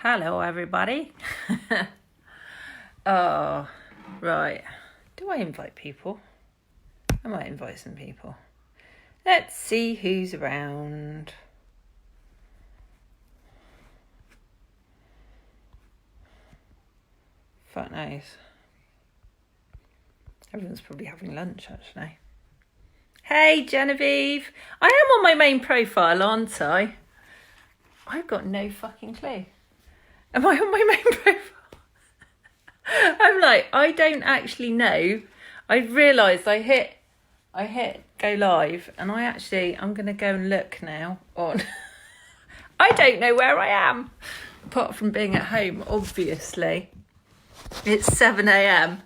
Hello, everybody. Oh, right. Do I invite people? I might invite some people. Let's see who's around. Fuck knows. Everyone's probably having lunch, actually. Hey, Genevieve. I am on my main profile, aren't I? I've got no fucking clue. Am I on my main profile? I'm like, I don't actually know. I realised I hit go live, and I'm going to go and look now on. I don't know where I am, apart from being at home, obviously. It's 7 a.m.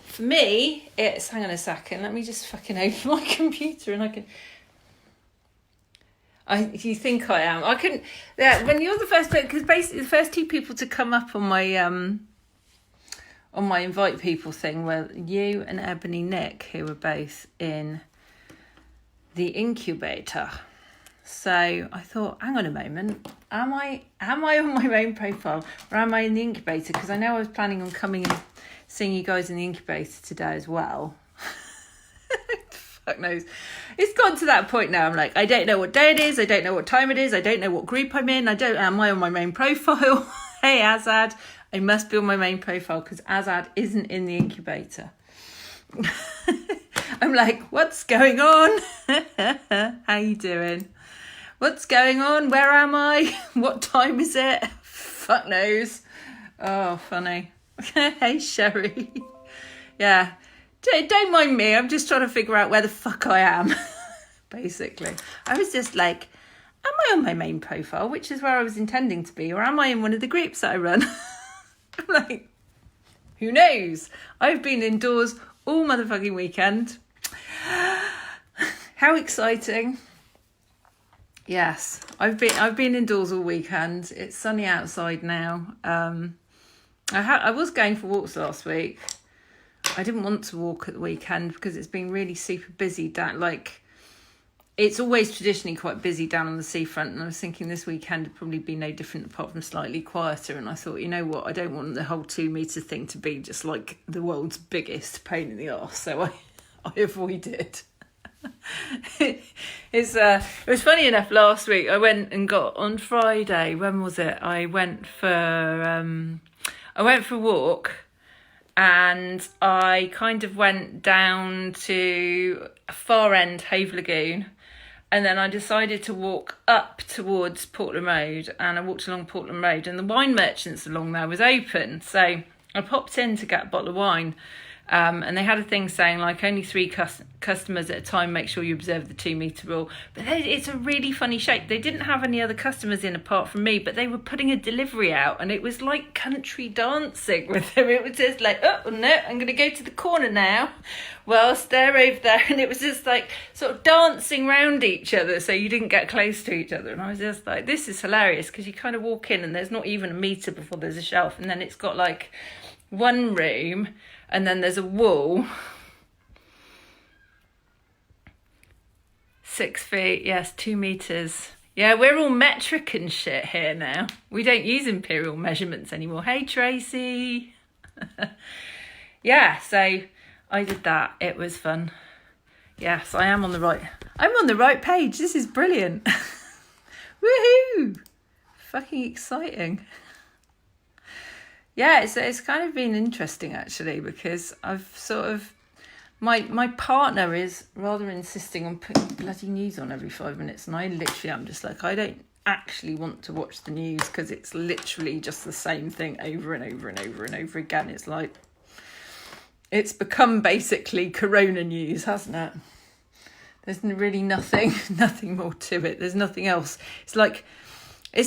For me, hang on a second, let me just fucking open my computer and I can... You think I am? I couldn't. Yeah, when you're the first, because basically the first two people to come up on my invite people thing were you and Ebony Nick, who were both in the incubator. So I thought, hang on a moment, am I on my main profile or am I in the incubator? Because I know I was planning on coming and seeing you guys in the incubator today as well. Fuck knows. It's gone to that point now. I'm like, I don't know what day it is. I don't know what time it is. I don't know what group I'm in. Am I on my main profile? Hey, Azad, I must be on my main profile because Azad isn't in the incubator. I'm like, what's going on? How you doing? What's going on? Where am I? What time is it? Fuck knows. Oh, funny. Hey, Sherry. Yeah. Don't mind me, I'm just trying to figure out where the fuck I am, basically. I was just like, am I on my main profile, which is where I was intending to be, or am I in one of the groups that I run? I'm like, who knows? I've been indoors all motherfucking weekend. How exciting. Yes, I've been indoors all weekend. It's sunny outside now. I was going for walks last week. I didn't want to walk at the weekend because it's been really super busy down. Like, it's always traditionally quite busy down on the seafront, and I was thinking this weekend would probably be no different apart from slightly quieter. And I thought, you know what, I don't want the whole 2 metre thing to be just like the world's biggest pain in the arse, so I avoided. It was funny enough. Last week I went and got on Friday. When was it? I went for a walk. And I kind of went down to far end Have Lagoon, and then I decided to walk up towards Portland Road, and I walked along Portland Road, and the wine merchants along there was open, so I popped in to get a bottle of wine, and they had a thing saying like only 3 customers at a time, make sure you observe the 2 metre rule. But it's a really funny shape. They didn't have any other customers in apart from me, but they were putting a delivery out, and it was like country dancing with them. It was just like, oh no, I'm going to go to the corner now whilst they're over there, and it was just like sort of dancing round each other so you didn't get close to each other. And I was just like, this is hilarious, because you kind of walk in and there's not even a metre before there's a shelf, and then it's got like one room and then there's a wall 6 feet, yes, 2 meters. Yeah, we're all metric and shit here now. We don't use imperial measurements anymore. Hey, Tracy. Yeah, so I did that. It was fun. Yes, I'm on the right page. This is brilliant. Woohoo! Fucking exciting. Yeah, it's kind of been interesting actually, because I've sort of my partner is rather insisting on putting bloody news on every 5 minutes, and I literally am just like, I don't actually want to watch the news because it's literally just the same thing over and over and over and over again. It's like, it's become basically Corona news, hasn't it? There's really nothing more to it. There's nothing else. It's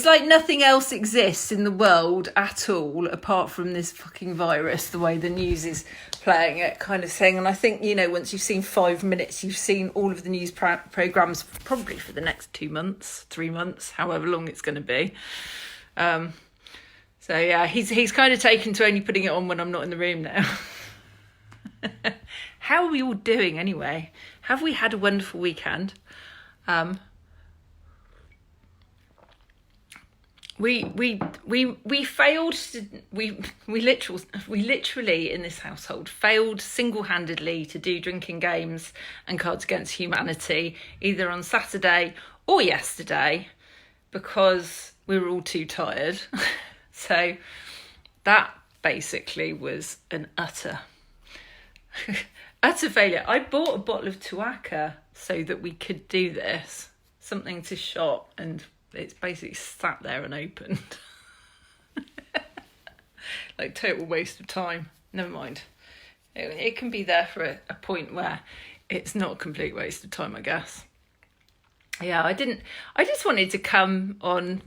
like nothing else exists in the world at all apart from this fucking virus, the way the news is playing it, kind of thing. And I think, you know, once you've seen 5 minutes, you've seen all of the news programmes probably for the next 2 months, 3 months, however long it's going to be. So, yeah, he's kind of taken to only putting it on when I'm not in the room now. How are we all doing anyway? Have we had a wonderful weekend? we failed to, we literally in this household failed single-handedly to do drinking games and Cards Against Humanity either on Saturday or yesterday because we were all too tired. So that basically was an utter failure. I bought a bottle of Tuaca so that we could do this, something to shot, and it's basically sat there unopened. Like total waste of time. Never mind. It can be there for a point where it's not a complete waste of time, I guess. Yeah, I just wanted to come on,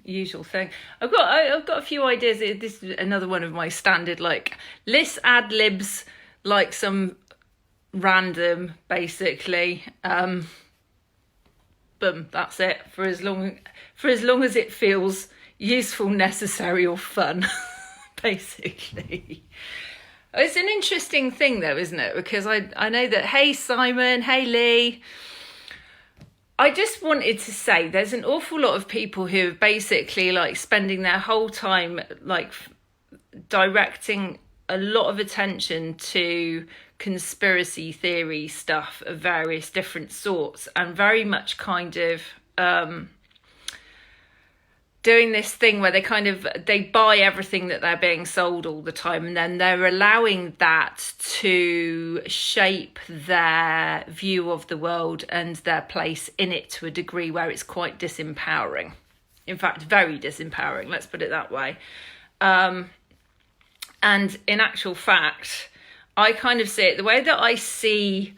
usual thing. I've got a few ideas. This is another one of my standard list ad libs, like some random, basically. Boom, that's it. For as long as it feels useful, necessary, or fun, basically. It's an interesting thing though, isn't it? Because I know that, hey Simon, hey Lee, I just wanted to say there's an awful lot of people who are basically spending their whole time directing a lot of attention to conspiracy theory stuff of various different sorts, and very much kind of doing this thing where they buy everything that they're being sold all the time, and then they're allowing that to shape their view of the world and their place in it to a degree where it's quite disempowering. In fact, very disempowering, let's put it that way. And in actual fact, I kind of see it, the way that I see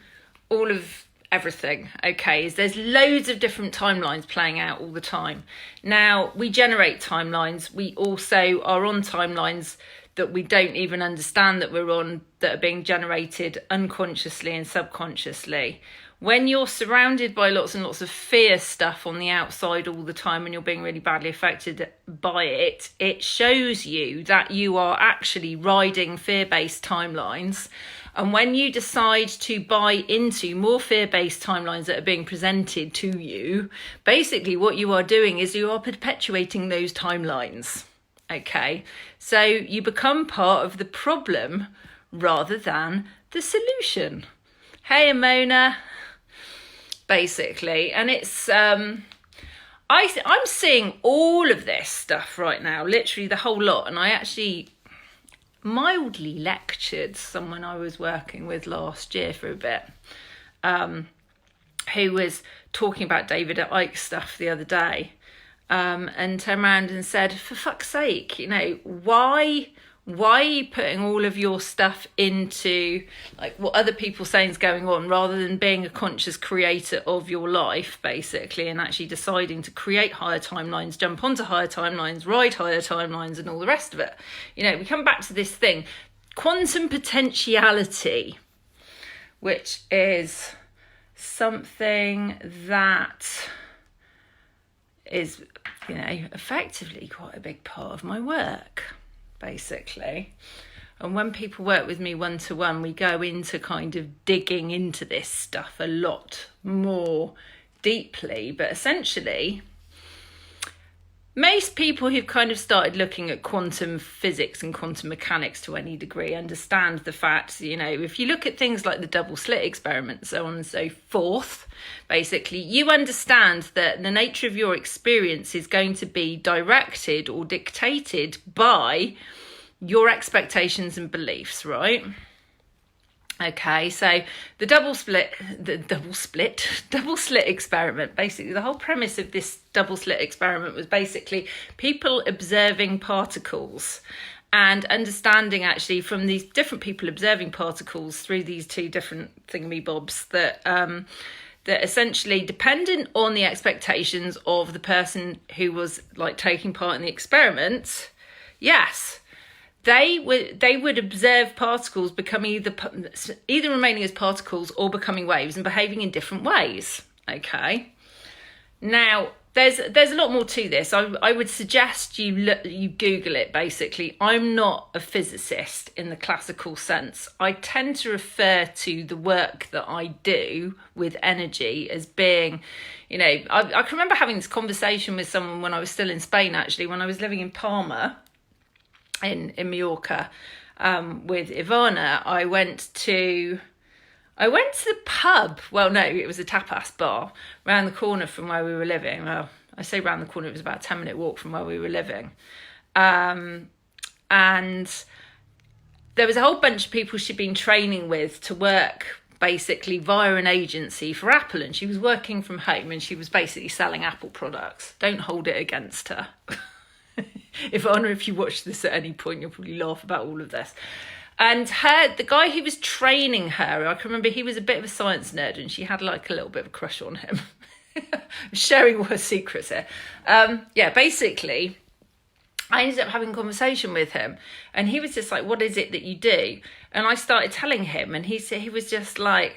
all of everything, okay, is there's loads of different timelines playing out all the time. Now, we generate timelines. We also are on timelines that we don't even understand that we're on, that are being generated unconsciously and subconsciously. When you're surrounded by lots and lots of fear stuff on the outside all the time and you're being really badly affected by it, it shows you that you are actually riding fear-based timelines. And when you decide to buy into more fear-based timelines that are being presented to you, basically what you are doing is you are perpetuating those timelines. Okay, so you become part of the problem rather than the solution. Hey, Amona. Basically, and it's I'm seeing all of this stuff right now, literally the whole lot. And I actually mildly lectured someone I was working with last year for a bit, who was talking about David Icke stuff the other day, and turned around and said, for fuck's sake, why are you putting all of your stuff into what other people saying is going on, rather than being a conscious creator of your life, basically, and actually deciding to create higher timelines, jump onto higher timelines, ride higher timelines, and all the rest of it. We come back to this thing, quantum potentiality, which is something that is, effectively quite a big part of my work, basically. And when people work with me one-to-one, we go into kind of digging into this stuff a lot more deeply. But essentially, most people who've kind of started looking at quantum physics and quantum mechanics to any degree understand the fact, if you look at things like the double slit experiment, so on and so forth, basically, you understand that the nature of your experience is going to be directed or dictated by your expectations and beliefs, right? Okay, so the double slit experiment, basically the whole premise of this double slit experiment was basically people observing particles and understanding actually from these different people observing particles through these two different thingamybobs that that essentially, dependent on the expectations of the person who was taking part in the experiment, yes, they would observe particles becoming either remaining as particles or becoming waves and behaving in different ways. Okay. Now, there's a lot more to this. I would suggest you Google it. Basically, I'm not a physicist in the classical sense. I tend to refer to the work that I do with energy as being, I can remember having this conversation with someone when I was still in Spain, actually, when I was living in Palma in Mallorca, with Ivana. I went to the pub. Well, no, it was a tapas bar around the corner from where we were living. Well, I say round the corner, it was about a 10-minute walk from where we were living. And there was a whole bunch of people she'd been training with to work basically via an agency for Apple. And she was working from home and she was basically selling Apple products. Don't hold it against her. If you watch this at any point, you'll probably laugh about all of this. And the guy who was training her, I can remember he was a bit of a science nerd and she had like a little bit of a crush on him. Sharing all her secrets here. Basically, I ended up having a conversation with him and he was just like, what is it that you do? And I started telling him and he was just like,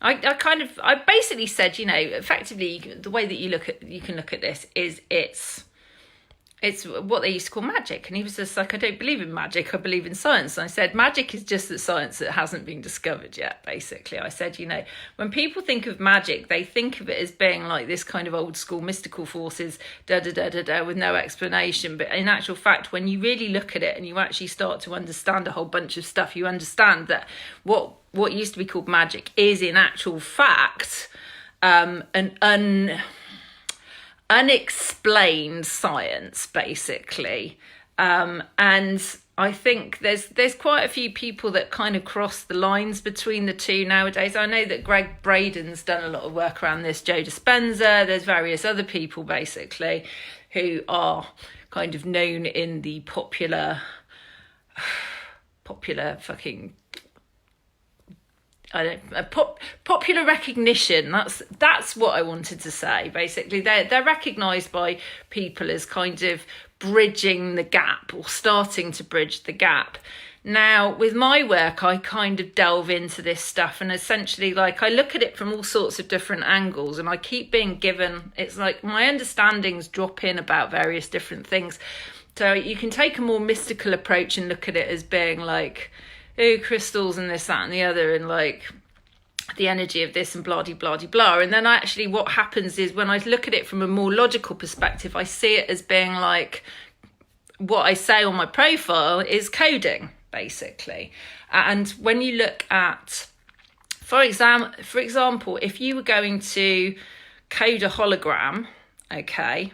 I basically said, effectively the way that you can look at this is it's what they used to call magic. And he was just like, I don't believe in magic, I believe in science. And I said, magic is just that science that hasn't been discovered yet, basically. I said, when people think of magic, they think of it as being like this kind of old school mystical forces, with no explanation. But in actual fact, when you really look at it and you actually start to understand a whole bunch of stuff, you understand that what used to be called magic is in actual fact an unexplained science, basically. And I think there's quite a few people that kind of cross the lines between the two nowadays. I know that Greg Braden's done a lot of work around this, Joe Dispenza, there's various other people basically who are kind of known in the popular fucking popular recognition. That's what I wanted to say. Basically, they're recognised by people as kind of bridging the gap or starting to bridge the gap. Now, with my work, I kind of delve into this stuff and essentially, like, I look at it from all sorts of different angles, and I keep being given. It's like my understandings drop in about various different things. So you can take a more mystical approach and look at it as being like, crystals and this, that and the other, and like the energy of this and blah blah blah. And then actually what happens is when I look at it from a more logical perspective, I see it as being like what I say on my profile is coding, basically. And when you look at, for example, if you were going to code a hologram, okay,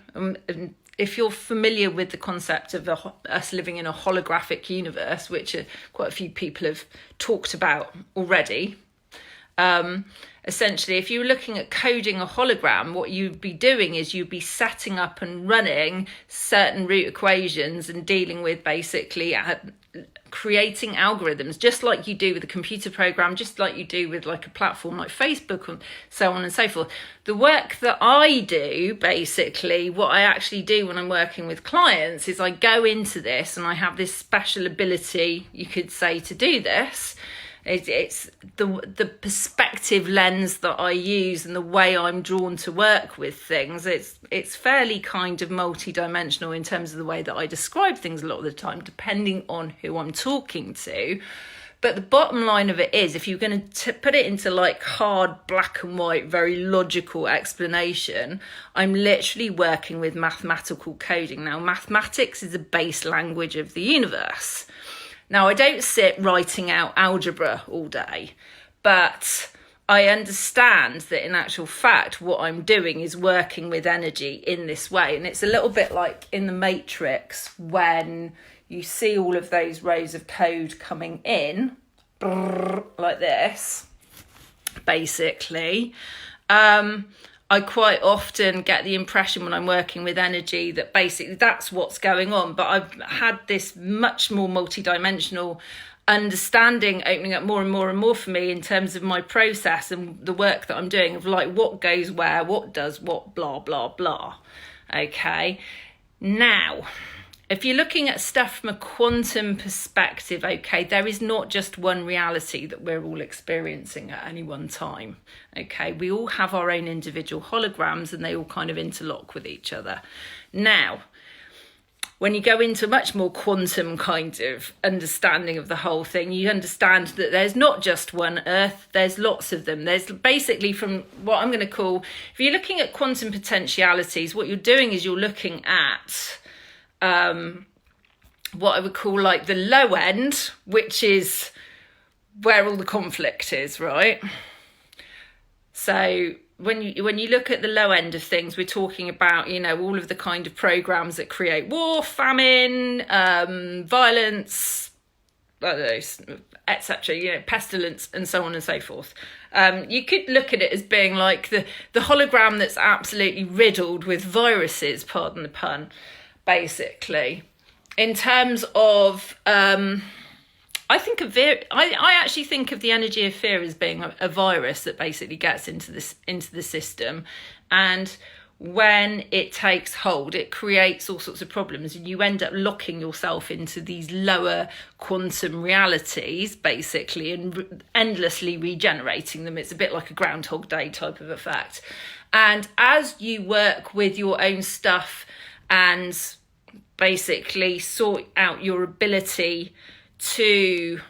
if you're familiar with the concept of us living in a holographic universe, which quite a few people have talked about already, essentially, if you were looking at coding a hologram, what you'd be doing is you'd be setting up and running certain root equations and dealing with basically creating algorithms, just like you do with a computer program, just like you do with like a platform like Facebook and so on and so forth. The work that I do, basically, what I actually do when I'm working with clients is I go into this and I have this special ability, you could say, to do this. It's the perspective lens that I use and the way I'm drawn to work with things. It's fairly kind of multi-dimensional in terms of the way that I describe things a lot of the time, depending on who I'm talking to. But the bottom line of it is, if you're going to put it into like hard black and white, very logical explanation, I'm literally working with mathematical coding. Now, mathematics is the base language of the universe. Now, I don't sit writing out algebra all day, but I understand that in actual fact, what I'm doing is working with energy in this way. And it's a little bit like in the Matrix when you see all of those rows of code coming in, like this, basically. I quite often get the impression when I'm working with energy that basically that's what's going on. But I've had this much more multidimensional understanding opening up more and more and more for me in terms of my process and the work that I'm doing of like what goes where, what does what, blah, blah, blah. Okay. Now, if you're looking at stuff from a quantum perspective, okay, there is not just one reality that we're all experiencing at any one time. Okay, we all have our own individual holograms and they all kind of interlock with each other. Now, when you go into much more quantum kind of understanding of the whole thing, you understand that there's not just one Earth, there's lots of them. There's basically, from what I'm going to call, if you're looking at quantum potentialities, what you're doing is you're looking at what I would call like the low end, which is where all the conflict is, right? So when you look at the low end of things, we're talking about, you know, all of the kind of programs that create war, famine, violence, etc., you know, pestilence, and so on and so forth. You could look at it as being like the hologram that's absolutely riddled with viruses, pardon the pun, basically. In terms of, I actually think of the energy of fear as being a virus that basically gets into the system, and when it takes hold, it creates all sorts of problems, and you end up locking yourself into these lower quantum realities, basically, and endlessly regenerating them. It's a bit like a Groundhog Day type of effect. And as you work with your own stuff and basically sort out your ability to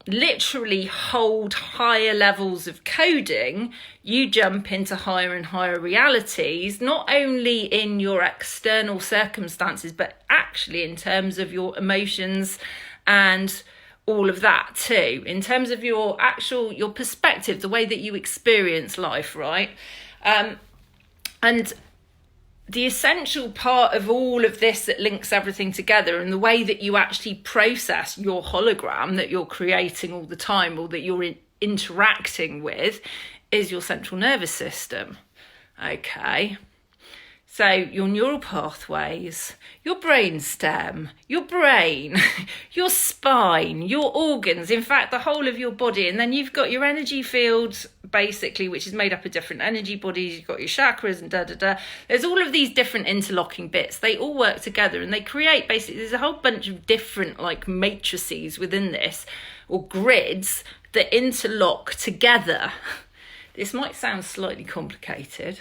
literally hold higher levels of coding, you jump into higher and higher realities, not only in your external circumstances, but actually in terms of your emotions and all of that too, in terms of your perspective, the way that you experience life, right? And the essential part of all of this that links everything together, and the way that you actually process your hologram that you're creating all the time, or that you're interacting with, is your central nervous system. Okay. So your neural pathways, your brainstem, your brain, your spine, your organs, in fact, the whole of your body. And then you've got your energy field, basically, which is made up of different energy bodies. You've got your chakras and da-da-da. There's all of these different interlocking bits. They all work together and they create, basically, there's a whole bunch of different like matrices within this, or grids, that interlock together. This might sound slightly complicated,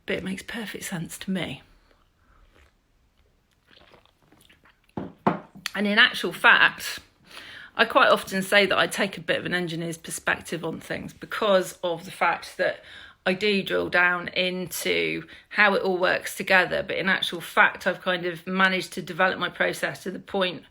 but it makes perfect sense to me. And in actual fact, I quite often say that I take a bit of an engineer's perspective on things, because of the fact that I do drill down into how it all works together. But in actual fact, I've kind of managed to develop my process to the point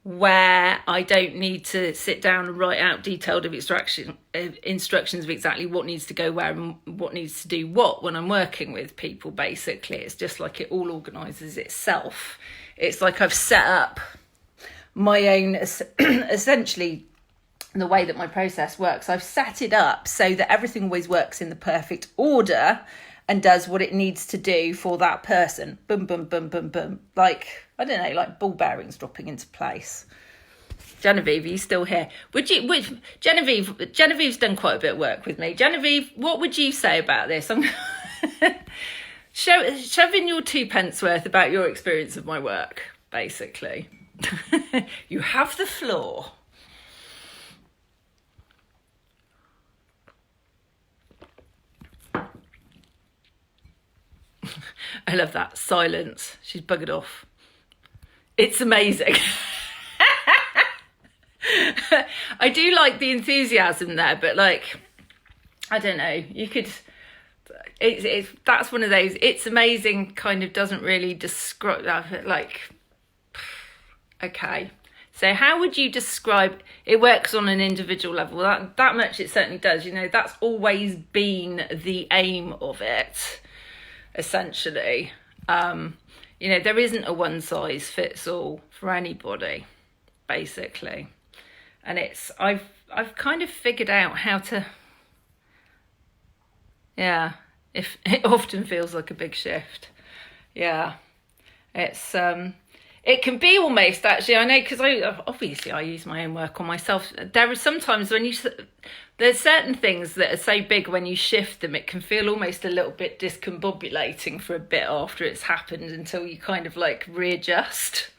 where I don't need to sit down and write out detailed instructions of exactly what needs to go where and what needs to do what when I'm working with people, basically. It's just like it all organises itself. It's like I've set up my own, essentially, the way that my process works. I've set it up so that everything always works in the perfect order and does what it needs to do for that person. Boom, boom, boom, boom, boom. Like, I don't know, like ball bearings dropping into place. Genevieve, are you still here? Genevieve's done quite a bit of work with me. Genevieve, what would you say about this? I'm shove in your 2 pence worth about your experience of my work, basically. You have the floor. I love that silence. She's buggered off. It's amazing. I do like the enthusiasm there, but like, I don't know, you could, that's one of those, it's amazing kind of doesn't really describe that, like, okay. So how would you describe, it works on an individual level, that much it certainly does, you know, that's always been the aim of it, essentially. You know, there isn't a one size fits all for anybody, basically. And I've kind of figured out how to, yeah, if it often feels like a big shift. Yeah, it's It can be almost, actually, I know, because I use my own work on myself. There are sometimes there's certain things that are so big, when you shift them, it can feel almost a little bit discombobulating for a bit after it's happened, until you kind of like readjust.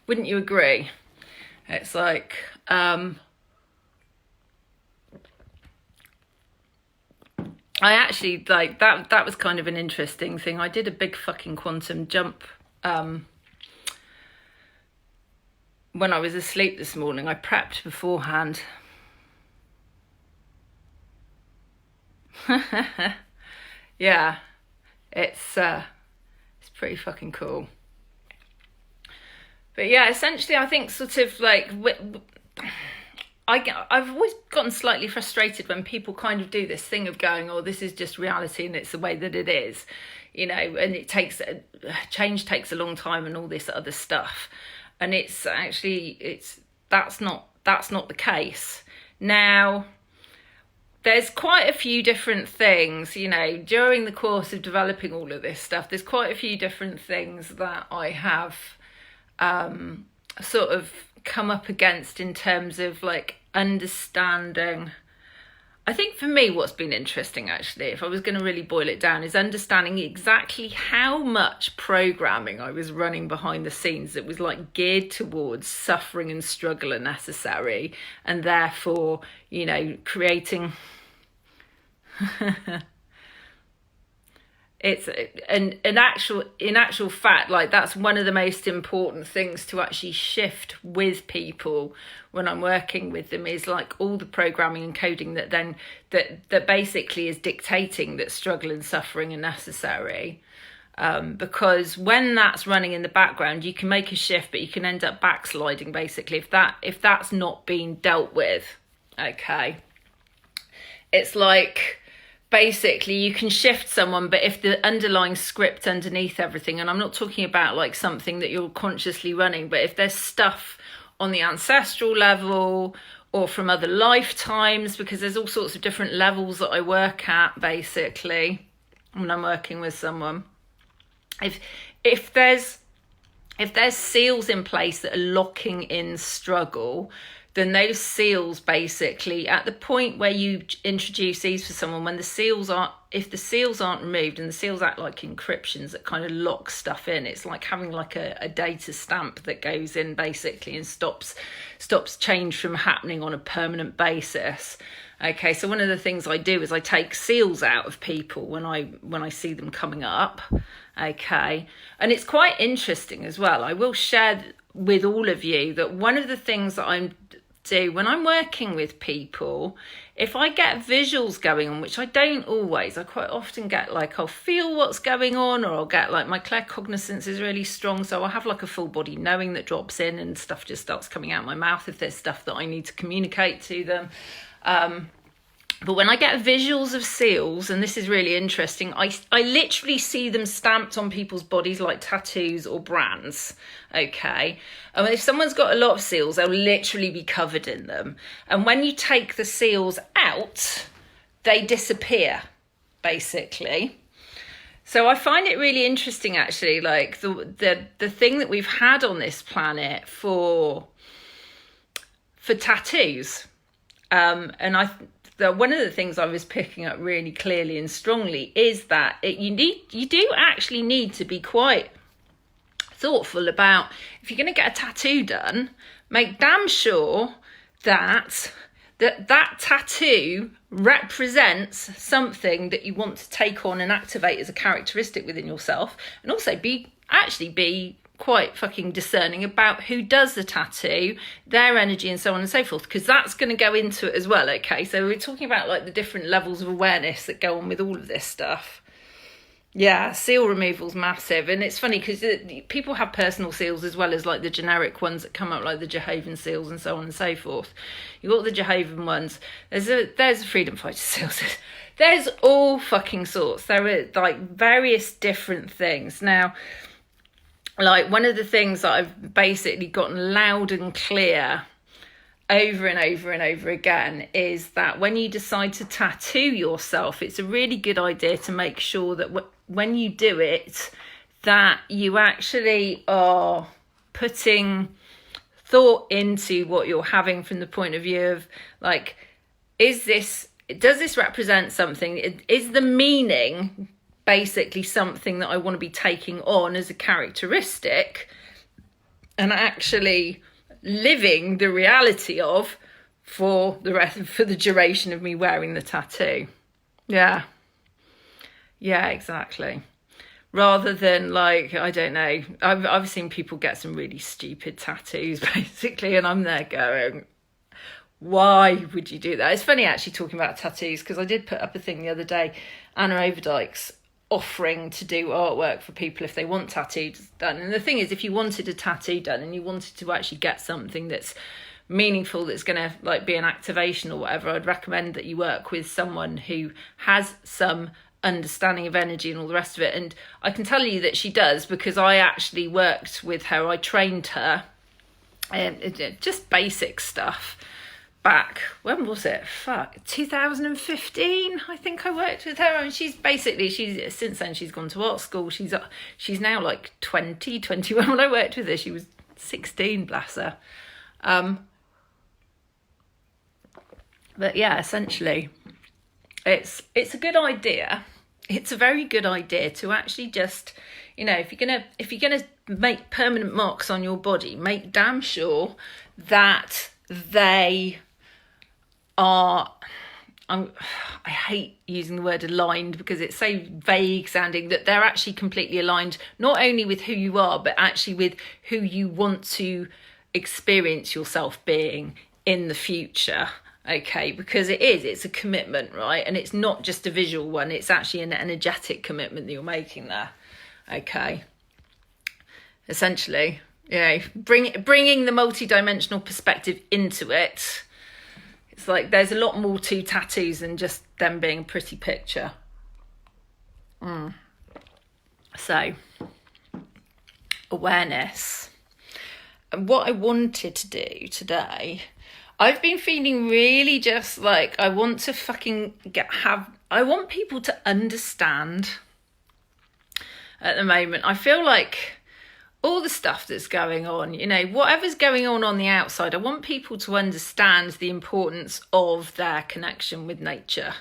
Wouldn't you agree? It's like, I actually, like, that was kind of an interesting thing. I did a big fucking quantum jump when I was asleep this morning. I prepped beforehand. Yeah, it's pretty fucking cool. But yeah, essentially, I think sort of like I've always gotten slightly frustrated when people kind of do this thing of going, oh, this is just reality and it's the way that it is, you know, and change takes a long time and all this other stuff. And it's actually, that's not the case. Now, there's quite a few different things, you know, during the course of developing all of this stuff, there's quite a few different things that I have sort of come up against in terms of like understanding. I think for me, what's been interesting, actually, if I was going to really boil it down, is understanding exactly how much programming I was running behind the scenes that was like geared towards suffering and struggle are necessary, and therefore, you know, creating it's in actual fact, like, that's one of the most important things to actually shift with people when I'm working with them, is like all the programming and coding that basically is dictating that struggle and suffering are necessary. Because when that's running in the background, you can make a shift, but you can end up backsliding, basically, if that's not being dealt with. Okay, it's like, basically, you can shift someone, but if the underlying script underneath everything, and I'm not talking about like something that you're consciously running, but if there's stuff on the ancestral level or from other lifetimes, because there's all sorts of different levels that I work at, basically, when I'm working with someone. If there's seals in place that are locking in struggle, then those seals, basically, at the point where you introduce these for someone, if the seals aren't removed, and the seals act like encryptions that kind of lock stuff in, it's like having like a data stamp that goes in, basically, and stops change from happening on a permanent basis. Okay, so one of the things I do is I take seals out of people when I see them coming up. Okay, and it's quite interesting as well. I will share with all of you that one of the things that I do when I'm working with people, if I get visuals going on, which I don't always, I quite often get like, I'll feel what's going on, or I'll get like, my claircognizance is really strong, so I'll have like a full body knowing that drops in, and stuff just starts coming out my mouth if there's stuff that I need to communicate to them. But when I get visuals of seals, and this is really interesting, I literally see them stamped on people's bodies like tattoos or brands, okay? And if someone's got a lot of seals, they'll literally be covered in them. And when you take the seals out, they disappear, basically. So I find it really interesting, actually, like the thing that we've had on this planet for tattoos. One of the things I was picking up really clearly and strongly is that you do actually need to be quite thoughtful about, if you're going to get a tattoo done, make damn sure that tattoo represents something that you want to take on and activate as a characteristic within yourself, and also be quite fucking discerning about who does the tattoo, their energy, and so on and so forth, because that's going to go into it as well. Okay, so we're talking about like the different levels of awareness that go on with all of this stuff. Yeah, seal removal's massive, and it's funny because people have personal seals as well as like the generic ones that come up, like the Jehovah's seals and so on and so forth. You've got the Jehovah's ones. There's a freedom fighter seals. There's all fucking sorts. There are like various different things now. Like, one of the things that I've basically gotten loud and clear over and over and over again is that when you decide to tattoo yourself, it's a really good idea to make sure that when you do it, that you actually are putting thought into what you're having from the point of view of like, does this represent something? Is the meaning basically something that I want to be taking on as a characteristic and actually living the reality of for the duration of me wearing the tattoo? Yeah, exactly. Rather than like, I don't know, I've seen people get some really stupid tattoos basically, and I'm there going, why would you do that? It's funny actually talking about tattoos, because I did put up a thing the other day, Anna Overdyke's offering to do artwork for people if they want tattoos done. And the thing is, if you wanted a tattoo done and you wanted to actually get something that's meaningful, that's going to like be an activation or whatever, I'd recommend that you work with someone who has some understanding of energy and all the rest of it. And I can tell you that she does, because I actually worked with her. I trained her, just basic stuff back, when was it? 2015, I think I worked with her. And she's since then she's gone to art school. She's now like 20, 21. When I worked with her, she was 16, bless her. But yeah, essentially, it's a good idea. It's a very good idea to actually just, if you're gonna make permanent marks on your body, make damn sure that they are, I hate using the word aligned because it's so vague sounding, that they're actually completely aligned, not only with who you are, but actually with who you want to experience yourself being in the future. Okay, because it's a commitment, right? And it's not just a visual one, it's actually an energetic commitment that you're making there. Okay, essentially, bringing the multi-dimensional perspective into it. It's like there's a lot more to tattoos than just them being a pretty picture. So, awareness. And what I wanted to do today, I've been feeling really just like I want to I want people to understand at the moment. I feel like all the stuff that's going on, whatever's going on the outside, I want people to understand the importance of their connection with nature,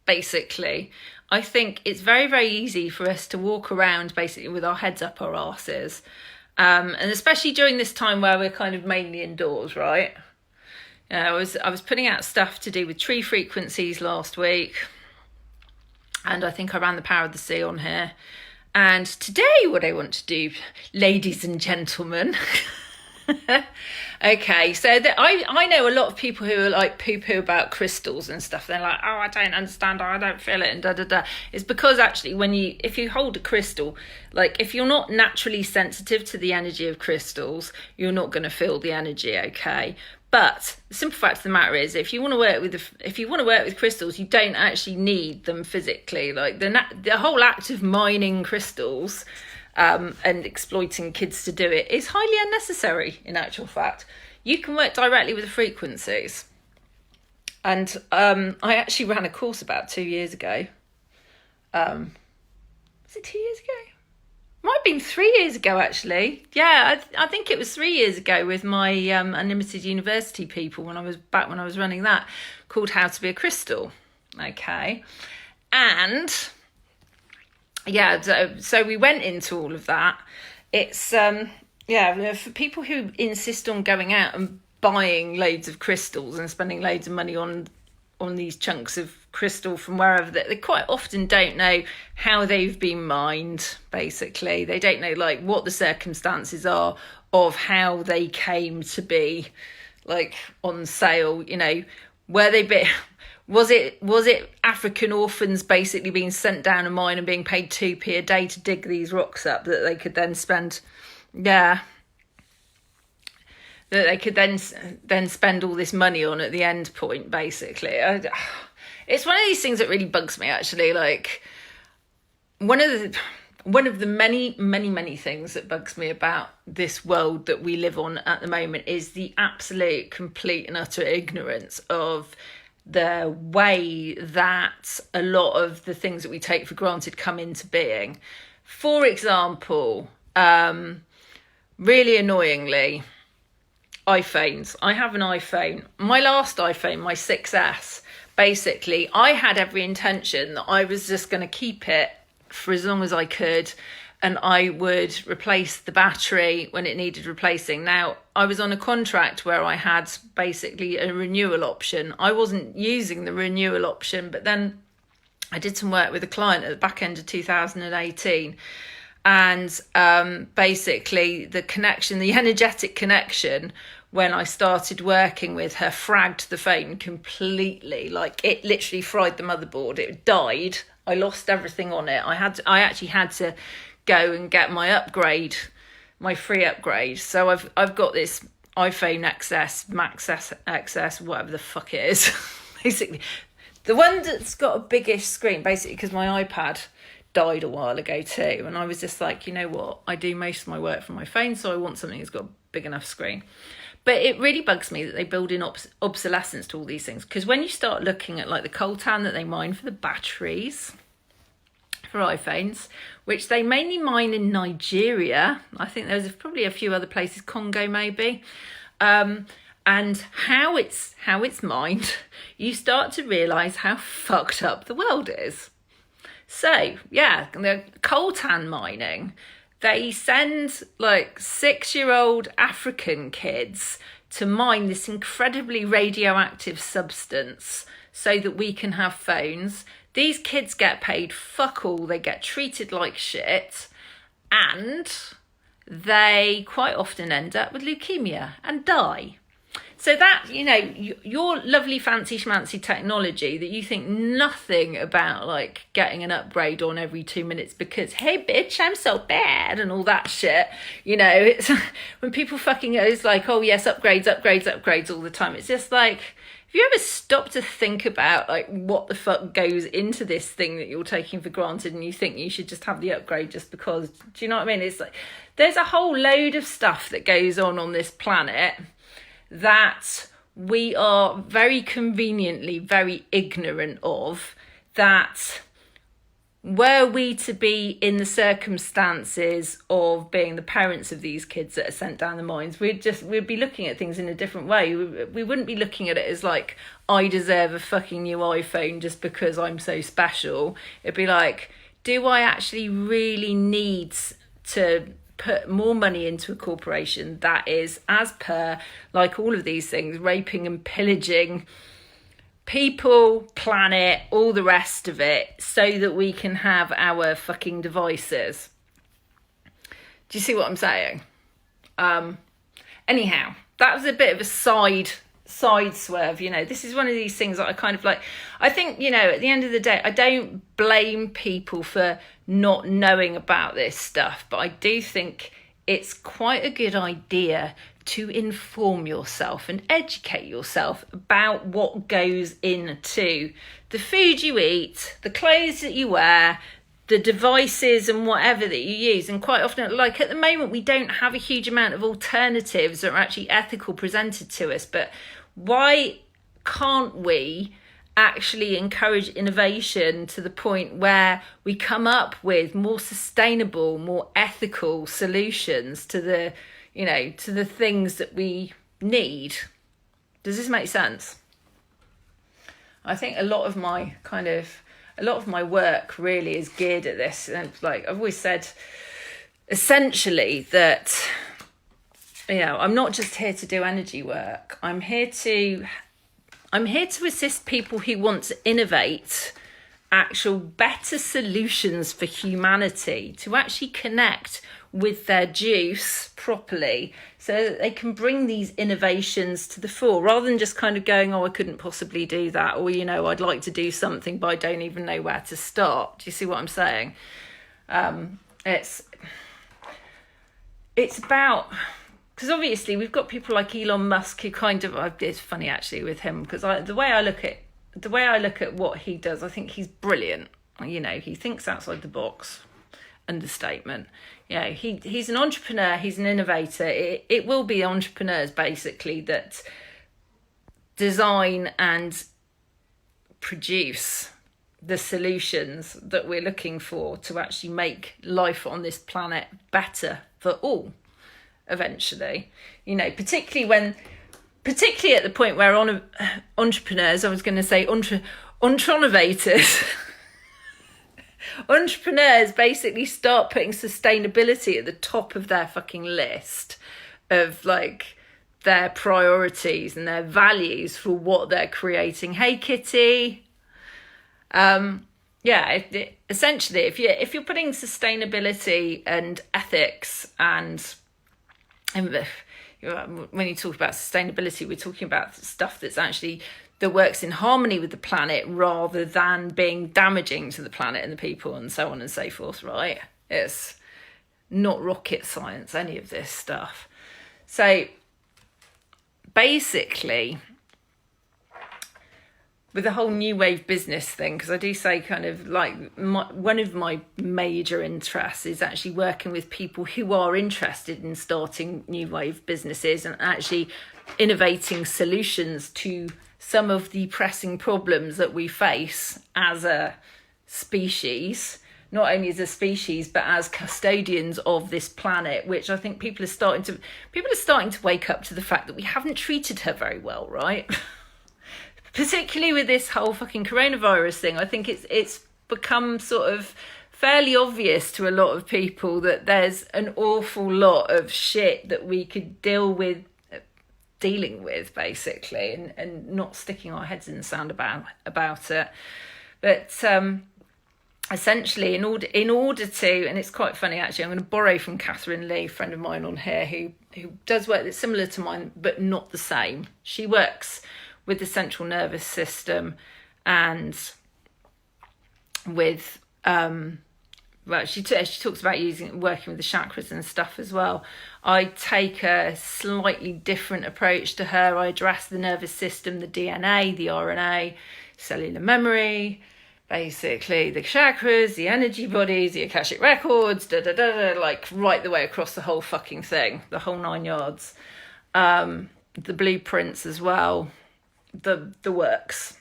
basically. I think it's very, very easy for us to walk around basically with our heads up our arses. And especially during this time where we're kind of mainly indoors, right? I was putting out stuff to do with tree frequencies last week, and I think I ran the Power of the Sea on here. And today what I want to do, ladies and gentlemen, okay, so I know a lot of people who are like poo-poo about crystals and stuff. They're like, oh, I don't understand, I don't feel it, and da-da-da. It's because actually if you hold a crystal, like if you're not naturally sensitive to the energy of crystals, you're not going to feel the energy, okay? But the simple fact of the matter is, if you want to work with crystals, you don't actually need them physically. Like the whole act of mining crystals and exploiting kids to do it is highly unnecessary. In actual fact, you can work directly with the frequencies. And I actually ran a course about 2 years ago. Was it 2 years ago? Might have been 3 years ago, actually. Yeah, I think it was 3 years ago with my Unlimited University people when I was running that, called How to Be a Crystal. Okay. And yeah, so we went into all of that. It's, for people who insist on going out and buying loads of crystals and spending loads of money on these chunks of crystal from wherever, they quite often don't know how they've been mined, basically. They don't know like what the circumstances are of how they came to be like on sale, where they been. Was it African orphans basically being sent down a mine and being paid 2p a day to dig these rocks up that they could then spend that they could then spend all this money on at the end point, basically. It's one of these things that really bugs me, actually. Like one of the many, many, many things that bugs me about this world that we live on at the moment is the absolute, complete and utter ignorance of the way that a lot of the things that we take for granted come into being. For example, really annoyingly, iPhones. I have an iPhone. My last iPhone, my 6S, basically, I had every intention that I was just going to keep it for as long as I could, and I would replace the battery when it needed replacing. Now, I was on a contract where I had basically a renewal option. I wasn't using the renewal option, but then I did some work with a client at the back end of 2018. And basically the energetic connection, when I started working with her, fragged the phone completely. Like, it literally fried the motherboard. It died. I lost everything on it. I actually had to go and get my upgrade, my free upgrade. So I've got this iPhone XS, Max XS, whatever the fuck it is. Basically, the one that's got a biggish screen, basically, because my iPad died a while ago too, and I was just like, you know what, I do most of my work from my phone, so I want something that's got a big enough screen. But it really bugs me that they build in obsolescence to all these things, because when you start looking at like the coltan that they mine for the batteries for iPhones, which they mainly mine in Nigeria, I think there's probably a few other places, Congo maybe, and how it's mined, you start to realise how fucked up the world is. So, yeah, the coltan mining, they send like 6-year-old African kids to mine this incredibly radioactive substance so that we can have phones. These kids get paid fuck all, they get treated like shit, and they quite often end up with leukemia and die. So that, you know, your lovely fancy schmancy technology that you think nothing about, like getting an upgrade on every 2 minutes because, hey bitch, I'm so bad and all that shit. You know, it's when people fucking is like, oh yes, upgrades all the time. It's just like, have you ever stopped to think about like what the fuck goes into this thing that you're taking for granted, and you think you should just have the upgrade just because? Do you know what I mean? It's like, there's a whole load of stuff that goes on this planet that we are very conveniently very ignorant of, that were we to be in the circumstances of being the parents of these kids that are sent down the mines, we'd be looking at things in a different way. We wouldn't be looking at it as like, I deserve a fucking new iPhone just because I'm so special. It'd be like, do I actually really need to put more money into a corporation that is, as per, like all of these things, raping and pillaging people, planet, all the rest of it, so that we can have our fucking devices? Do you see what I'm saying? Anyhow, that was a bit of a side swerve. You know, this is one of these things that I kind of like. I think, you know, at the end of the day, I don't blame people for not knowing about this stuff, but I do think it's quite a good idea to inform yourself and educate yourself about what goes into the food you eat, the clothes that you wear, the devices and whatever that you use. And quite often, like at the moment, we don't have a huge amount of alternatives that are actually ethical presented to us. But why can't we actually encourage innovation to the point where we come up with more sustainable, more ethical solutions to the, you know, to the things that we need? Does this make sense? I think a lot of my work really is geared at this. And like I've always said, essentially that, you know, I'm not just here to do energy work. I'm here to assist people who want to innovate actual better solutions for humanity, to actually connect with their juice properly so that they can bring these innovations to the fore, rather than just kind of going, oh, I couldn't possibly do that, or, you know, I'd like to do something but I don't even know where to start. Do you see what I'm saying? It's about, because obviously we've got people like Elon Musk who kind of, it's funny actually with him, because the way I look at what he does, I think he's brilliant. You know, he thinks outside the box. Understatement. You know, he's an entrepreneur, he's an innovator. It will be entrepreneurs basically that design and produce the solutions that we're looking for to actually make life on this planet better for all. eventually, you know, particularly at the point where entrepreneurs, I was going to say innovators, entrepreneurs basically start putting sustainability at the top of their fucking list of like their priorities and their values for what they're creating. Hey, Kitty. Essentially, if you're putting sustainability and ethics and when you talk about sustainability, we're talking about stuff that works in harmony with the planet rather than being damaging to the planet and the people and so on and so forth, right? It's not rocket science, any of this stuff. So basically, with the whole new wave business thing, because I do say kind of like one of my major interests is actually working with people who are interested in starting new wave businesses and actually innovating solutions to some of the pressing problems that we face as a species, not only as a species, but as custodians of this planet, which I think people are starting to wake up to the fact that we haven't treated her very well, right? Particularly with this whole fucking coronavirus thing, I think it's become sort of fairly obvious to a lot of people that there's an awful lot of shit that we could dealing with, basically, and not sticking our heads in the sand about it. But essentially, in order to, and it's quite funny actually, I'm going to borrow from Catherine Lee, a friend of mine on here, who does work that's similar to mine, but not the same. She works with the central nervous system and with she talks about working with the chakras and stuff as well. I take a slightly different approach to her. I address the nervous system, the DNA, the RNA, cellular memory, basically the chakras, the energy bodies, the Akashic records, like right the way across the whole fucking thing, the whole 9 yards. The blueprints as well. The works,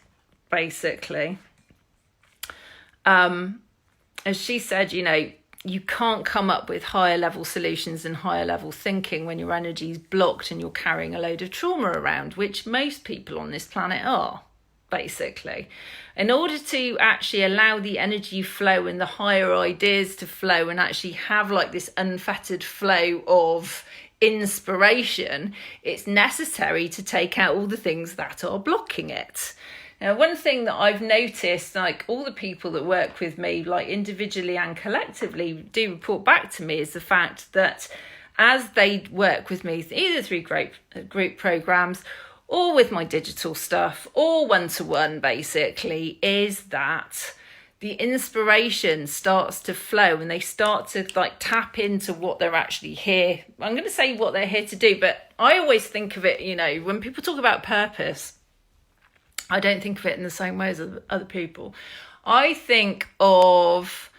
basically. As she said, you know, you can't come up with higher level solutions and higher level thinking when your energy is blocked and you're carrying a load of trauma around, which most people on this planet are, basically. In order to actually allow the energy flow and the higher ideas to flow and actually have like this unfettered flow of inspiration, it's necessary to take out all the things that are blocking it. Now, one thing that I've noticed, like all the people that work with me, like individually and collectively, do report back to me, is the fact that as they work with me, either through group programs or with my digital stuff or one-to-one, basically, is that the inspiration starts to flow and they start to like tap into what they're actually here. I'm going to say what they're here to do, but I always think of it, you know, when people talk about purpose, I don't think of it in the same way as other people. I think of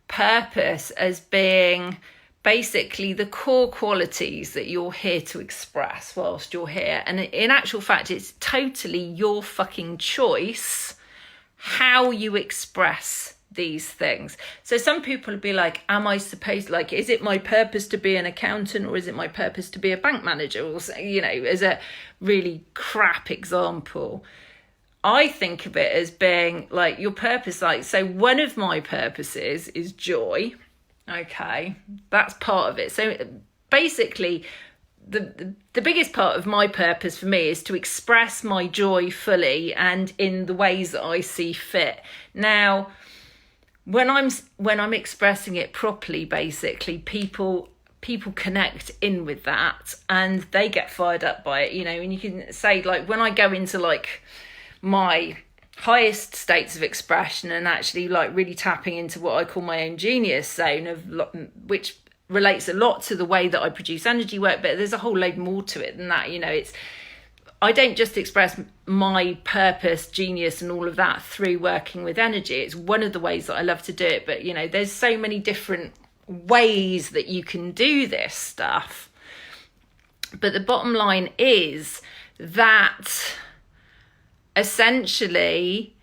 purpose as being basically the core qualities that you're here to express whilst you're here. And in actual fact, it's totally your fucking choice how you express these things. So some people will be like, am I supposed, like, is it my purpose to be an accountant or is it my purpose to be a bank manager? Or, you know, as a really crap example. I think of it as being like your purpose, like, so one of my purposes is joy. Okay, that's part of it. So basically, the biggest part of my purpose for me is to express my joy fully and in the ways that I see fit. Now, when I'm expressing it properly, basically, people connect in with that and they get fired up by it, you know. And you can say, like, when I go into like my highest states of expression and actually like really tapping into what I call my own genius zone, which relates a lot to the way that I produce energy work, but there's a whole load more to it than that. You know, I don't just express my purpose, genius and all of that through working with energy. It's one of the ways that I love to do it, but you know, there's so many different ways that you can do this stuff. But the bottom line is that essentially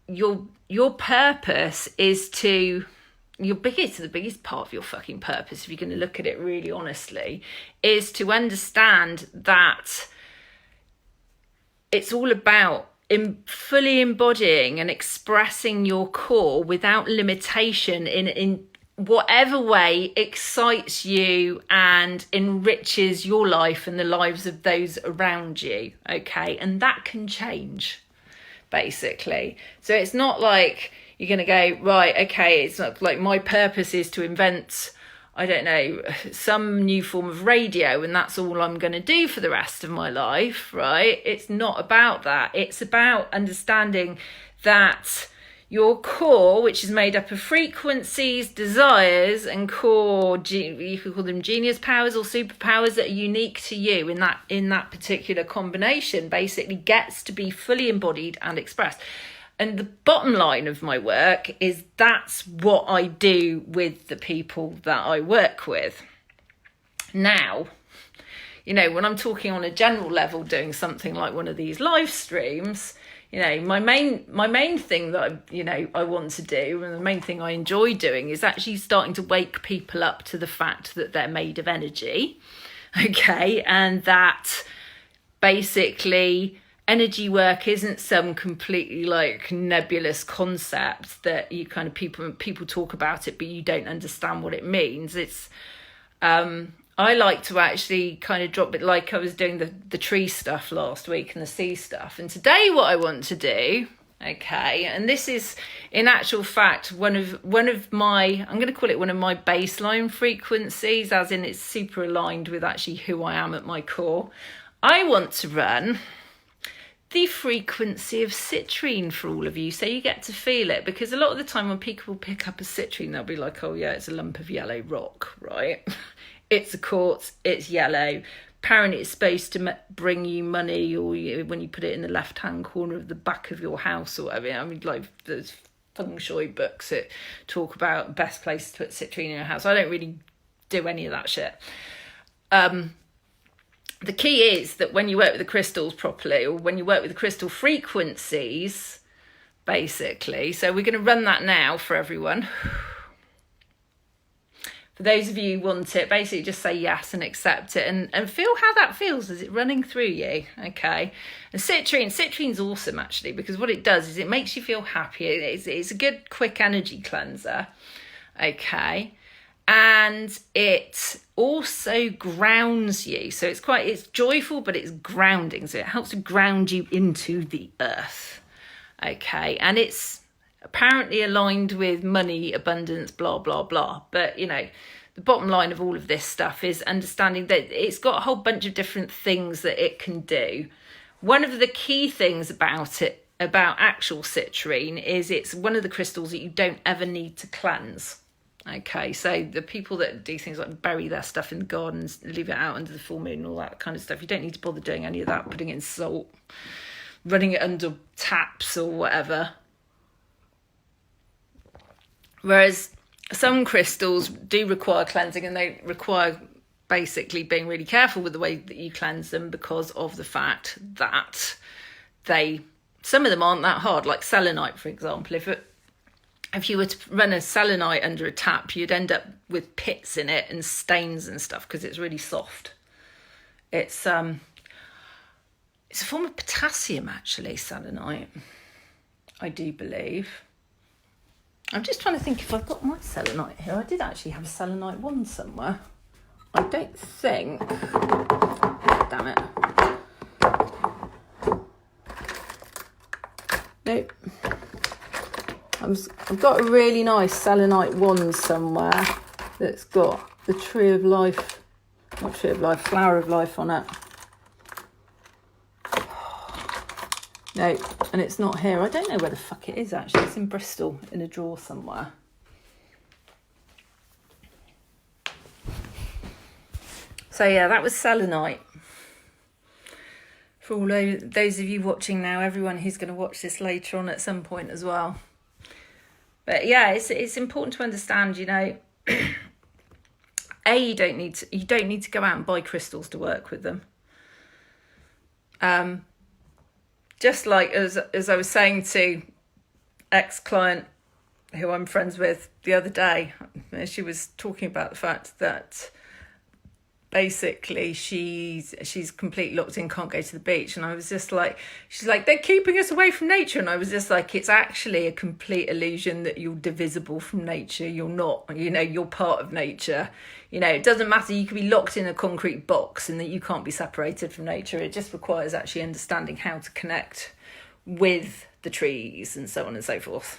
your purpose is to the biggest part of your fucking purpose, if you're going to look at it really honestly, is to understand that it's all about fully embodying and expressing your core without limitation in whatever way excites you and enriches your life and the lives of those around you. Okay, and that can change, basically. So it's not like you're going to go, right, okay, it's not like my purpose is to invent, I don't know, some new form of radio and that's all I'm going to do for the rest of my life, right? It's not about that. It's about understanding that your core, which is made up of frequencies, desires, and core, you could call them genius powers or superpowers that are unique to you in that particular combination, basically gets to be fully embodied and expressed. And the bottom line of my work is that's what I do with the people that I work with. Now, when I'm talking on a general level, doing something like one of these live streams, my main thing that I want to do, and the main thing I enjoy doing, is actually starting to wake people up to the fact that they're made of energy, okay, and that basically energy work isn't some completely like nebulous concept that you kind of people talk about it, but you don't understand what it means. It's I like to actually kind of drop it, like I was doing the tree stuff last week and the sea stuff. And today what I want to do, okay, and this is in actual fact one of my, I'm going to call it one of my baseline frequencies, as in it's super aligned with actually who I am at my core. I want to run the frequency of citrine for all of you, so you get to feel it, because a lot of the time when people pick up a citrine, they'll be like, oh yeah, it's a lump of yellow rock, right? It's a quartz, it's yellow. Apparently it's supposed to bring you money, or when you put it in the left-hand corner of the back of your house or whatever. I mean, like, there's feng shui books that talk about best place to put citrine in your house. I don't really do any of that shit. The key is that when you work with the crystals properly, or when you work with the crystal frequencies, basically, so we're going to run that now for everyone. For those of you who want it, basically just say yes and accept it, and feel how that feels as it's running through you, okay? And citrine's awesome, actually, because what it does is it makes you feel happy. It's a good, quick energy cleanser, okay? And it also grounds you. So it's joyful, but it's grounding. So it helps to ground you into the earth. Okay. And it's apparently aligned with money, abundance, blah, blah, blah. But, the bottom line of all of this stuff is understanding that it's got a whole bunch of different things that it can do. One of the key things about actual citrine, is it's one of the crystals that you don't ever need to cleanse. Okay, so the people that do things like bury their stuff in the gardens, leave it out under the full moon and all that kind of stuff, you don't need to bother doing any of that, putting in salt, running it under taps or whatever. Whereas some crystals do require cleansing, and they require basically being really careful with the way that you cleanse them, because of the fact that some of them aren't that hard, like selenite, for example. If you were to run a selenite under a tap, you'd end up with pits in it and stains and stuff, because it's really soft. It's a form of potassium, actually, selenite, I do believe. I'm just trying to think if I've got my selenite here. I did actually have a selenite wand somewhere. I don't think... Damn it. Nope. I've got a really nice selenite wand somewhere that's got the tree of life, not tree of life, flower of life on it. No, and it's not here. I don't know where the fuck it is, actually. It's in Bristol in a drawer somewhere. So yeah, that was selenite. For all those of you watching now, everyone who's going to watch this later on at some point as well. But yeah, it's important to understand, you don't need to go out and buy crystals to work with them. Just like as I was saying to ex-client who I'm friends with, the other day. She was talking about the fact that basically she's completely locked in, can't go to the beach, and I was just like, she's like, they're keeping us away from nature, and I was just like, it's actually a complete illusion that you're divisible from nature. You're not, you're part of nature. It doesn't matter, you could be locked in a concrete box and that you can't be separated from nature. It just requires actually understanding how to connect with the trees and so on and so forth.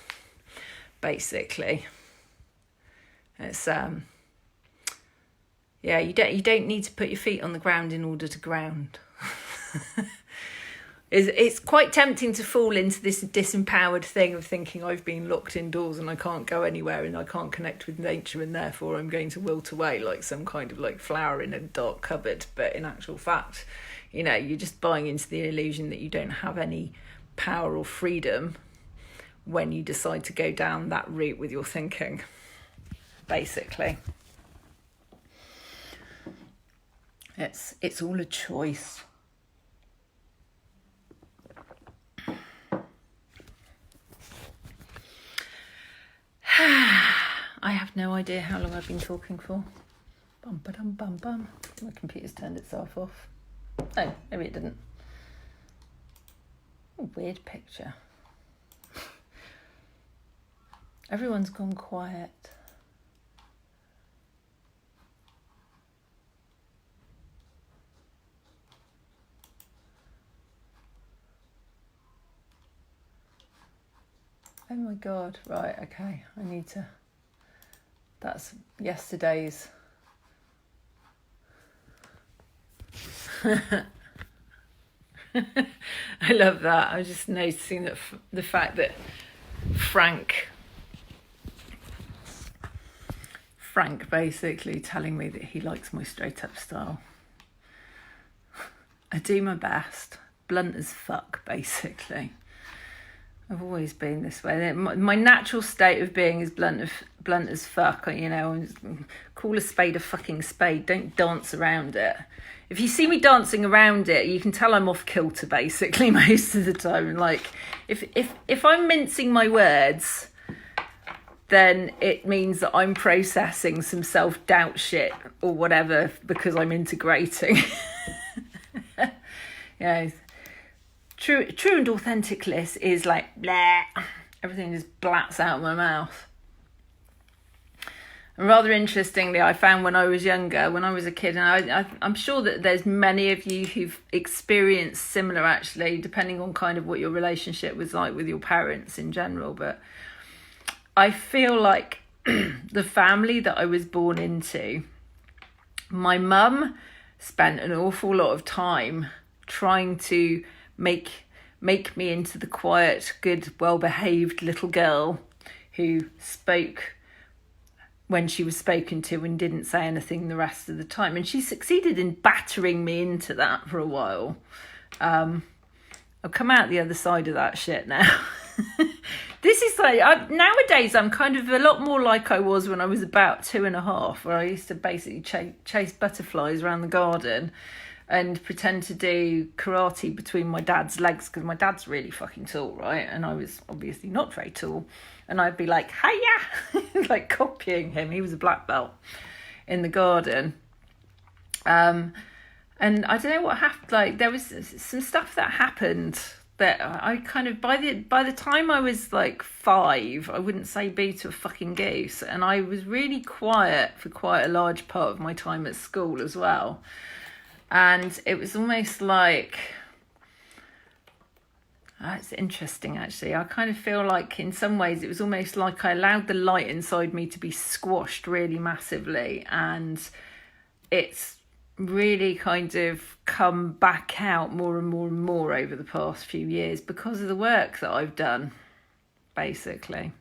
Basically, it's you don't need to put your feet on the ground in order to ground. It's quite tempting to fall into this disempowered thing of thinking I've been locked indoors and I can't go anywhere and I can't connect with nature and therefore I'm going to wilt away like some kind of like flower in a dark cupboard. But in actual fact, you're just buying into the illusion that you don't have any power or freedom when you decide to go down that route with your thinking, basically. It's all a choice. I have no idea how long I've been talking for. Bum ba dum bum bum. My computer's turned itself off. Oh, maybe it didn't. A weird picture. Everyone's gone quiet. Oh my God, right, okay, I need to, that's yesterday's. I love that. I was just noticing that the fact that Frank basically telling me that he likes my straight up style. I do my best, blunt as fuck, basically. I've always been this way. My natural state of being is blunt as fuck. Call a spade a fucking spade. Don't dance around it. If you see me dancing around it, you can tell I'm off kilter, basically, most of the time. And like, if I'm mincing my words, then it means that I'm processing some self-doubt shit or whatever because I'm integrating. True and authentic Liz is like, blah. Everything just blats out of my mouth. And rather interestingly, I found when I was younger, when I was a kid, and I'm sure that there's many of you who've experienced similar, actually, depending on kind of what your relationship was like with your parents in general. But I feel like the family that I was born into, my mum spent an awful lot of time trying to make me into the quiet, good, well-behaved little girl who spoke when she was spoken to and didn't say anything the rest of the time. And she succeeded in battering me into that for a while. I've come out the other side of that shit now. This is like, nowadays I'm kind of a lot more like I was when I was about 2.5, where I used to basically chase butterflies around the garden and pretend to do karate between my dad's legs, because my dad's really fucking tall, right? And I was obviously not very tall. And I'd be like, hiya, like copying him. He was a black belt in the garden. And I don't know what happened. Like, there was some stuff that happened that I kind of, by the time I was like 5, I wouldn't say boo to a fucking goose. And I was really quiet for quite a large part of my time at school as well. And it was almost like, it's interesting actually. I kind of feel like in some ways it was almost like I allowed the light inside me to be squashed really massively. And it's really kind of come back out more and more and more over the past few years because of the work that I've done, basically.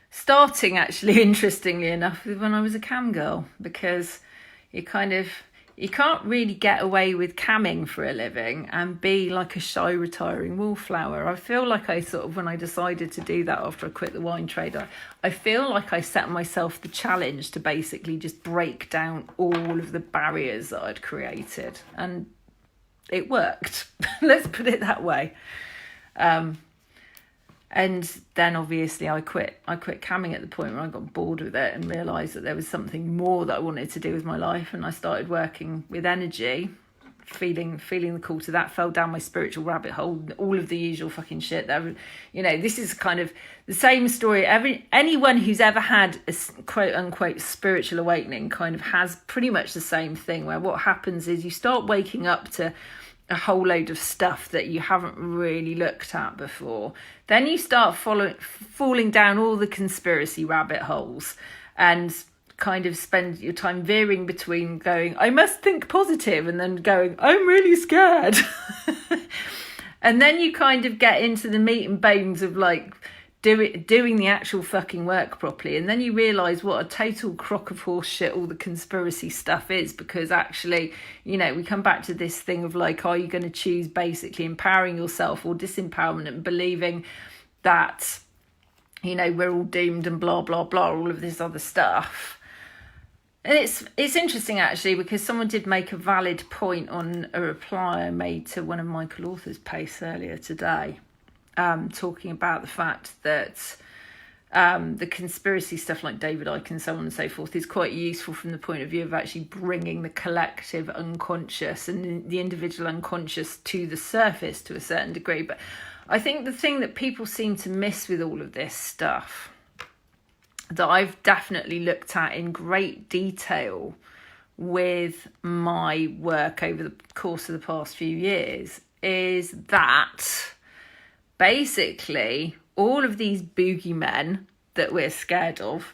Starting actually, interestingly enough, with when I was a cam girl, because you can't really get away with camming for a living and be like a shy, retiring wallflower. I feel like I sort of, when I decided to do that after I quit the wine trade, I feel like I set myself the challenge to basically just break down all of the barriers that I'd created. And it worked. Let's put it that way. And then obviously I quit camming at the point where I got bored with it and realised that there was something more that I wanted to do with my life, and I started working with energy, feeling the call to that, fell down my spiritual rabbit hole, all of the usual fucking shit that, this is kind of the same story. Anyone who's ever had a quote unquote spiritual awakening kind of has pretty much the same thing, where what happens is you start waking up to a whole load of stuff that you haven't really looked at before. Then you start falling down all the conspiracy rabbit holes and kind of spend your time veering between going, I must think positive, and then going, I'm really scared. And then you kind of get into the meat and bones of like doing the actual fucking work properly, and then you realise what a total crock of horse shit all the conspiracy stuff is, because actually, we come back to this thing of like, are you going to choose basically empowering yourself or disempowerment, and believing that, we're all doomed and blah, blah, blah, all of this other stuff. And it's interesting actually, because someone did make a valid point on a reply I made to one of Michael Author's posts earlier today, talking about the fact that the conspiracy stuff like David Icke and so on and so forth is quite useful from the point of view of actually bringing the collective unconscious and the individual unconscious to the surface to a certain degree. But I think the thing that people seem to miss with all of this stuff, that I've definitely looked at in great detail with my work over the course of the past few years, is that basically all of these boogeymen that we're scared of,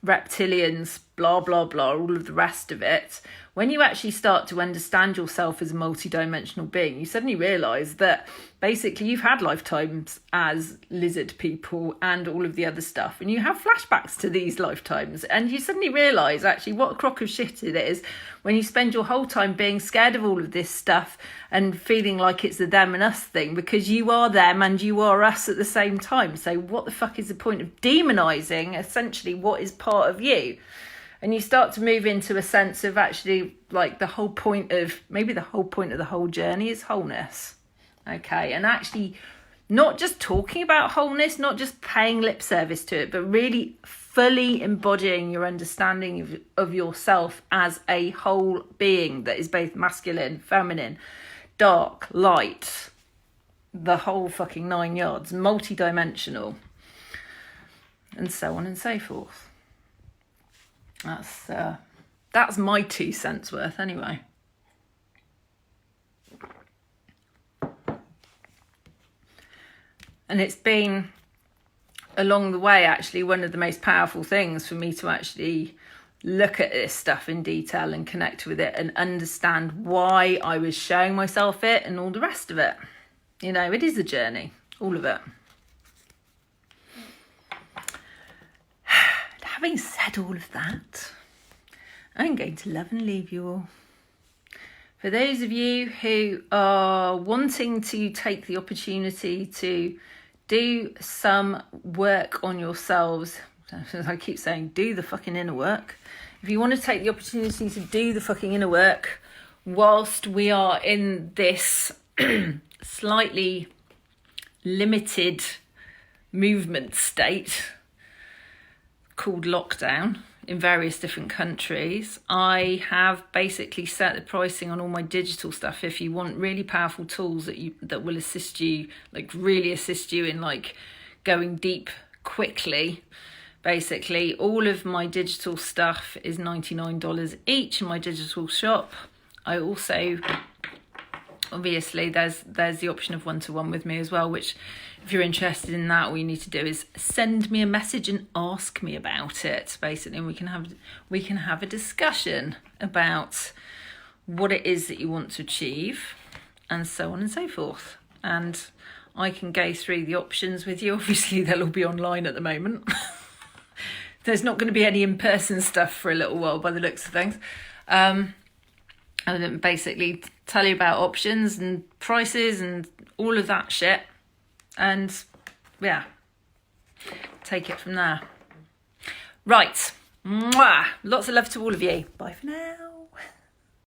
reptilians, blah, blah, blah, all of the rest of it, when you actually start to understand yourself as a multidimensional being, you suddenly realise that basically you've had lifetimes as lizard people and all of the other stuff, and you have flashbacks to these lifetimes, and you suddenly realise actually what a crock of shit it is when you spend your whole time being scared of all of this stuff and feeling like it's the them and us thing, because you are them and you are us at the same time. So what the fuck is the point of demonising essentially what is part of you? And you start to move into a sense of actually like the whole point of the whole journey is wholeness. Okay. And actually not just talking about wholeness, not just paying lip service to it, but really fully embodying your understanding of yourself as a whole being that is both masculine, feminine, dark, light, the whole fucking 9 yards, multidimensional, and so on and so forth. That's my 2 cents worth anyway. And it's been along the way actually one of the most powerful things for me to actually look at this stuff in detail and connect with it and understand why I was showing myself it and all the rest of it. It is a journey, all of it. Having said all of that, I'm going to love and leave you all. For those of you who are wanting to take the opportunity to do some work on yourselves, as I keep saying, do the fucking inner work. If you want to take the opportunity to do the fucking inner work whilst we are in this slightly limited movement state called lockdown in various different countries, I have basically set the pricing on all my digital stuff. If you want really powerful tools that will assist you, like really assist you in like going deep quickly, basically all of my digital stuff is $99 each in my digital shop. I also, obviously there's the option of one-to-one with me as well, which if you're interested in that, all you need to do is send me a message and ask me about it, basically, and we can have a discussion about what it is that you want to achieve and so on and so forth. And I can go through the options with you. Obviously, they'll all be online at the moment. There's not going to be any in-person stuff for a little while by the looks of things. And then basically tell you about options and prices and all of that shit. And yeah, take it from there. Right. Mwah. Lots of love to all of you. Bye for now.